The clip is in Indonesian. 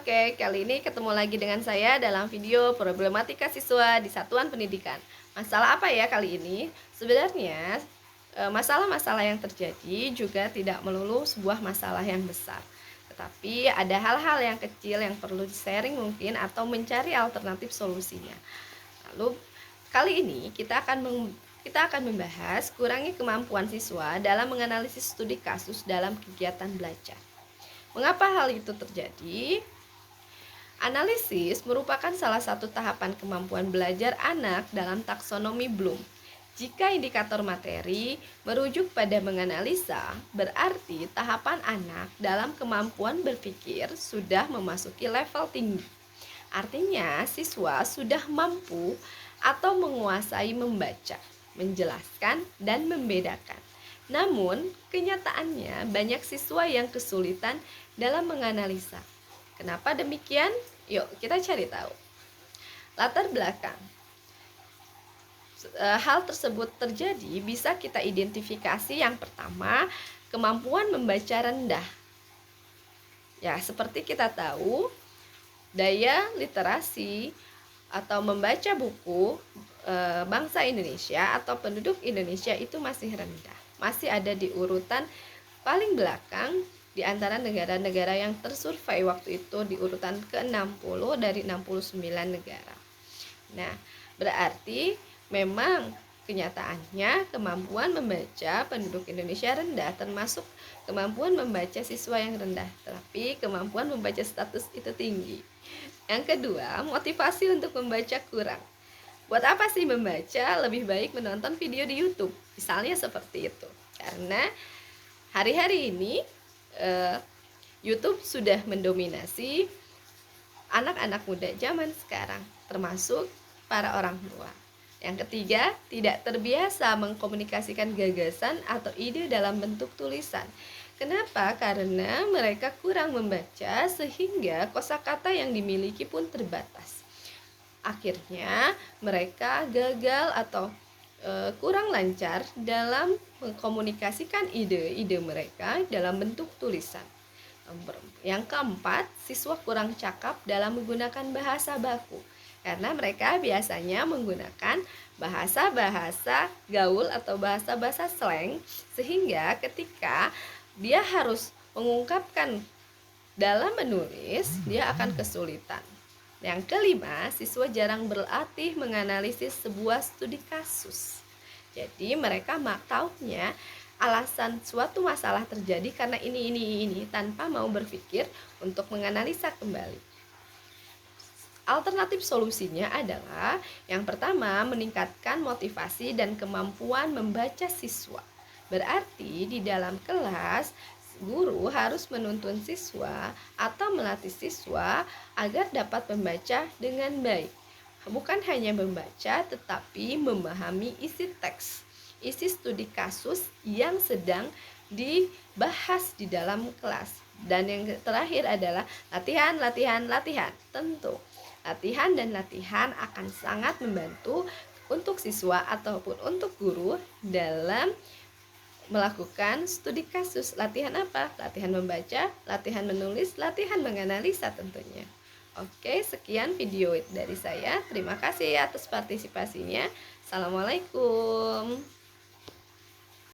Oke, kali ini ketemu lagi dengan saya dalam video problematika siswa di satuan pendidikan. Masalah apa ya kali ini? Sebenarnya masalah-masalah yang terjadi juga tidak melulu sebuah masalah yang besar. Tetapi ada hal-hal yang kecil yang perlu di-sharing mungkin atau mencari alternatif solusinya. Lalu kali ini kita akan membahas kurangnya kemampuan siswa dalam menganalisis studi kasus dalam kegiatan belajar. Mengapa hal itu terjadi? Analisis merupakan salah satu tahapan kemampuan belajar anak dalam taksonomi Bloom. Jika indikator materi merujuk pada menganalisa, berarti tahapan anak dalam kemampuan berpikir sudah memasuki level tinggi. Artinya, siswa sudah mampu atau menguasai membaca, menjelaskan, dan membedakan. Namun, kenyataannya banyak siswa yang kesulitan dalam menganalisa. Kenapa demikian? Yuk, kita cari tahu. Latar belakang. Hal tersebut terjadi bisa kita identifikasi yang pertama, kemampuan membaca rendah. Ya, seperti kita tahu, daya literasi atau membaca buku bangsa Indonesia atau penduduk Indonesia itu masih rendah. Masih ada di urutan paling belakang di antara negara-negara yang tersurvei waktu itu di urutan ke-60 dari 69 negara. Nah, berarti memang kenyataannya kemampuan membaca penduduk Indonesia rendah, termasuk kemampuan membaca siswa yang rendah, tetapi kemampuan membaca status itu tinggi. Yang kedua, motivasi untuk membaca kurang. Buat apa sih membaca? Lebih baik menonton video di YouTube, misalnya seperti itu. Karena hari-hari ini YouTube sudah mendominasi anak-anak muda zaman sekarang, termasuk para orang tua. Yang ketiga, tidak terbiasa mengkomunikasikan gagasan atau ide dalam bentuk tulisan. Kenapa? Karena mereka kurang membaca sehingga kosakata yang dimiliki pun terbatas. Akhirnya mereka gagal atau kurang lancar dalam mengkomunikasikan ide-ide mereka dalam bentuk tulisan. Yang keempat, siswa kurang cakap dalam menggunakan bahasa baku karena mereka biasanya menggunakan bahasa-bahasa gaul atau bahasa-bahasa slang, sehingga ketika dia harus mengungkapkan dalam menulis, dia akan kesulitan. Yang kelima, siswa jarang berlatih menganalisis sebuah studi kasus. Jadi mereka taunya alasan suatu masalah terjadi karena ini tanpa mau berpikir untuk menganalisa kembali. Alternatif solusinya adalah yang pertama, meningkatkan motivasi dan kemampuan membaca siswa. Berarti di dalam kelas guru harus menuntun siswa atau melatih siswa agar dapat membaca dengan baik. Bukan hanya membaca, tetapi memahami isi teks, isi studi kasus yang sedang dibahas di dalam kelas. Dan yang terakhir adalah latihan. Tentu, latihan dan latihan akan sangat membantu untuk siswa ataupun untuk guru dalam melakukan studi kasus. Latihan apa? Latihan membaca, latihan menulis, latihan menganalisa tentunya. Oke, sekian video dari saya. Terima kasih atas partisipasinya. Assalamualaikum.